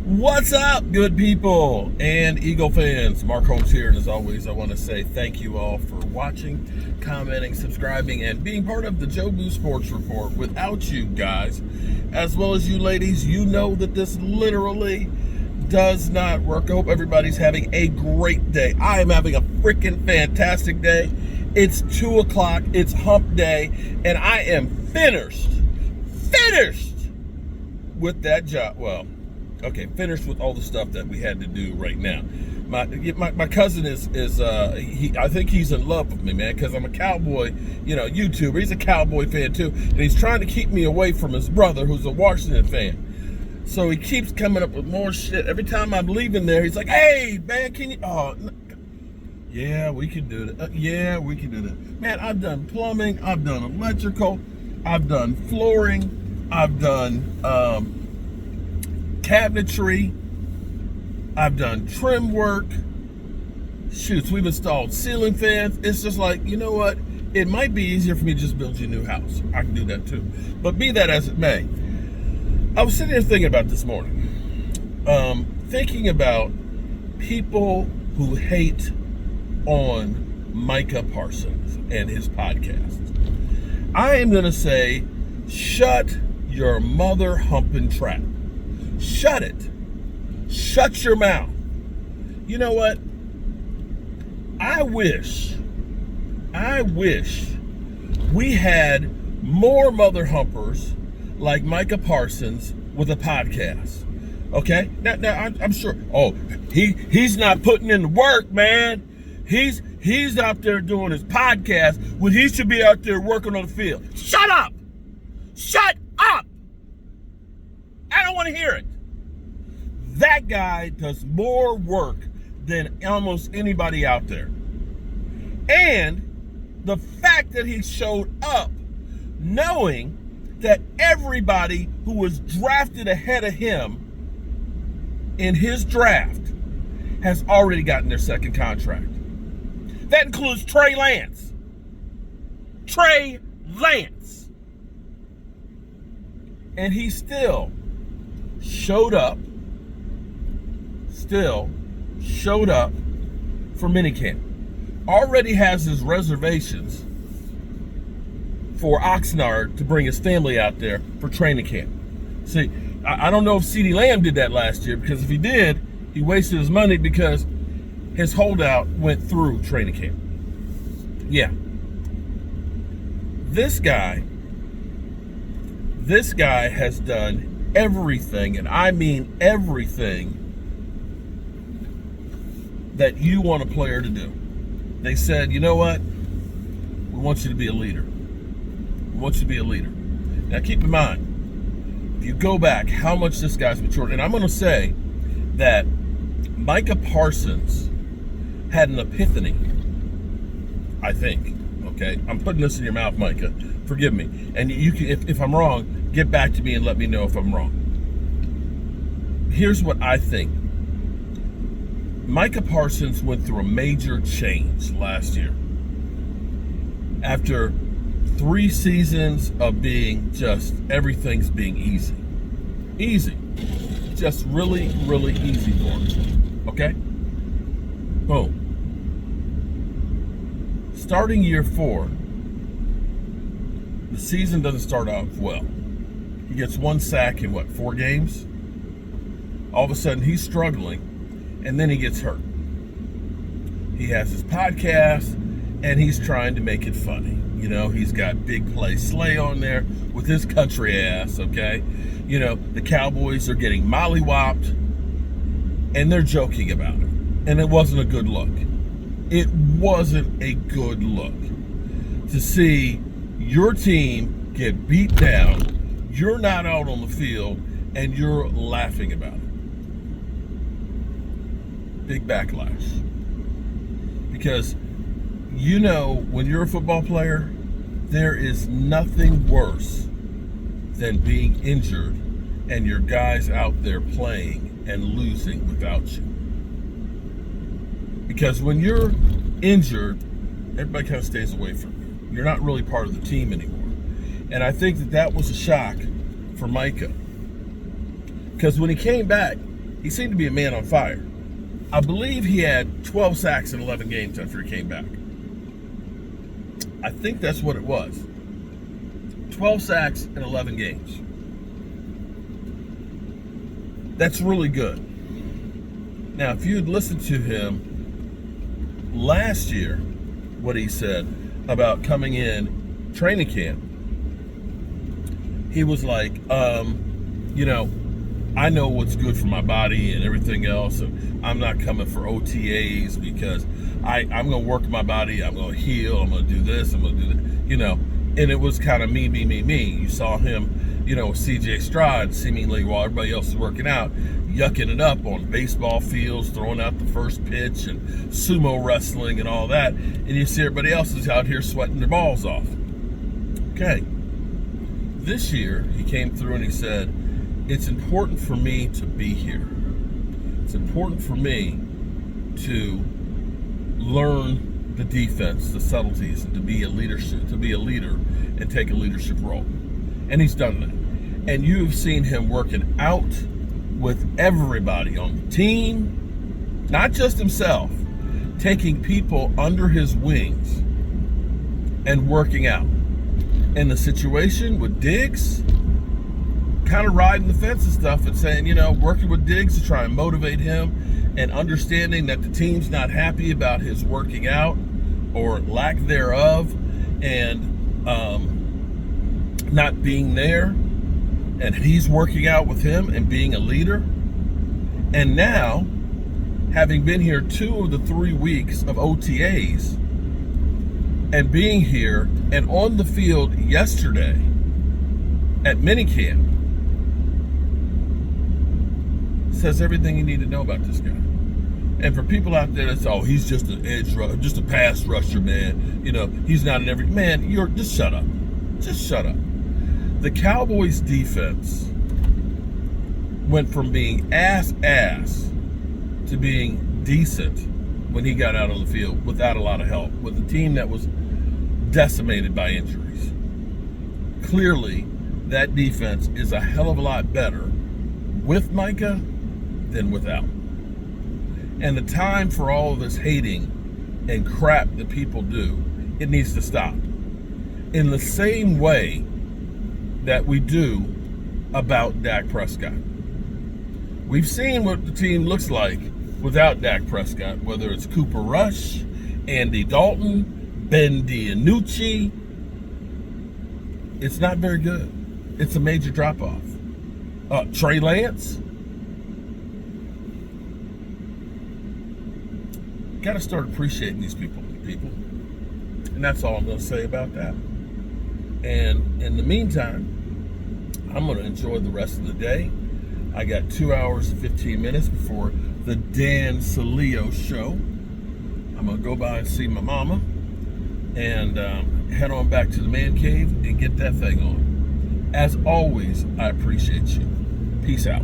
What's up, good people and Eagle fans? Mark Holmes here, and as always, I want to say thank you all for watching, commenting, subscribing, and being part of the Joe Boo Sports Report. Without you guys, as well as you ladies, you know that this literally does not work. I hope everybody's having a great day. I am having a freaking fantastic day. It's 2 o'clock, it's hump day, and I am finished with that job. Well, okay, finished with all the stuff that we had to do right now. My cousin is I think he's in love with me, man, because I'm a cowboy, YouTuber. He's a cowboy fan too, and he's trying to keep me away from his brother, who's a Washington fan. So he keeps coming up with more shit. Every time I'm leaving there, he's like, "Hey, man, can you?" Oh, yeah, we can do that. Yeah, we can do that. Man, I've done plumbing. I've done electrical. I've done flooring. I've done cabinetry. I've done trim work. Shoots, we've installed ceiling fans. It's just like, you know what? It might be easier for me to just build you a new house. I can do that too. But be that as it may, I was sitting here thinking about this morning. Thinking about people who hate on Micah Parsons and his podcast. I am going to say, shut your mother humping trap. Shut it. Shut your mouth. You know what? I wish we had more mother humpers like Micah Parsons with a podcast. Okay? Now I'm sure. Oh, he's not putting in the work, man. He's out there doing his podcast when he should be out there working on the field. Shut up! Shut up! I don't want to hear it. That guy does more work than almost anybody out there. And the fact that he showed up knowing that everybody who was drafted ahead of him in his draft has already gotten their second contract. That includes Trey Lance. Trey Lance. And he still showed up for minicamp. Already has his reservations for Oxnard to bring his family out there for training camp. See, I don't know if CeeDee Lamb did that last year, because if he did, he wasted his money because his holdout went through training camp. Yeah. This guy has done everything, and I mean everything, that you want a player to do. They said, you know what? We want you to be a leader. We want you to be a leader. Now keep in mind, if you go back, how much this guy's matured, and I'm going to say that Micah Parsons had an epiphany, I think. Okay, I'm putting this in your mouth, Micah. Forgive me. And you can, if I'm wrong, get back to me and let me know if I'm wrong. Here's what I think. Micah Parsons went through a major change last year. After 3 seasons of being just, everything's being easy. Easy. Just really, really easy for him. Okay? Boom. Starting year 4, the season doesn't start off well. He gets 1 sack in 4 games? All of a sudden he's struggling, and then he gets hurt. He has his podcast, and he's trying to make it funny. He's got Big Play Slay on there with his country ass, okay? The Cowboys are getting mollywopped, and they're joking about it. And it wasn't a good look. It wasn't a good look to see your team get beat down, you're not out on the field, and you're laughing about it. Big backlash. Because when you're a football player, there is nothing worse than being injured and your guys out there playing and losing without you. Because when you're injured, everybody kind of stays away from you. You're not really part of the team anymore. And I think that was a shock for Micah. Because when he came back, he seemed to be a man on fire. I believe he had 12 sacks in 11 games after he came back. I think that's what it was. 12 sacks in 11 games. That's really good. Now, if you'd listened to him last year, what he said about coming in training camp, he was like, I know what's good for my body and everything else, and I'm not coming for OTAs because I'm going to work my body, I'm going to heal, I'm going to do this, I'm going to do that, and it was kind of me. You saw him, with CJ Stroud, seemingly while everybody else is working out, yucking it up on baseball fields, throwing out the first pitch and sumo wrestling and all that, and you see everybody else is out here sweating their balls off. Okay. This year, he came through and he said, it's important for me to be here. It's important for me to learn the defense, the subtleties, and to be a leader and take a leadership role. And he's done that. And you have seen him working out with everybody on the team, not just himself, taking people under his wings and working out. And the situation with Diggs, kind of riding the fence and stuff and saying, working with Diggs to try and motivate him and understanding that the team's not happy about his working out or lack thereof and not being there. And he's working out with him and being a leader. And now, having been here 2 of the 3 weeks of OTAs and being here and on the field yesterday at minicamp, says everything you need to know about this guy. And for people out there that's, he's just an edge rusher, just a pass rusher, man. He's not an every man. Just shut up. Just shut up. The Cowboys defense went from being ass to being decent when he got out on the field without a lot of help, with a team that was decimated by injuries. Clearly, that defense is a hell of a lot better with Micah than without. And the time for all of this hating and crap that people do, it needs to stop. In the same way that we do about Dak Prescott. We've seen what the team looks like without Dak Prescott, whether it's Cooper Rush, Andy Dalton, Ben DiNucci. It's not very good. It's a major drop-off. Trey Lance. Got to start appreciating these people. And that's all I'm going to say about that. And in the meantime, I'm going to enjoy the rest of the day. I got 2 hours and 15 minutes before the Dan Salio show. I'm going to go by and see my mama and head on back to the man cave and get that thing on. As always, I appreciate you. Peace out.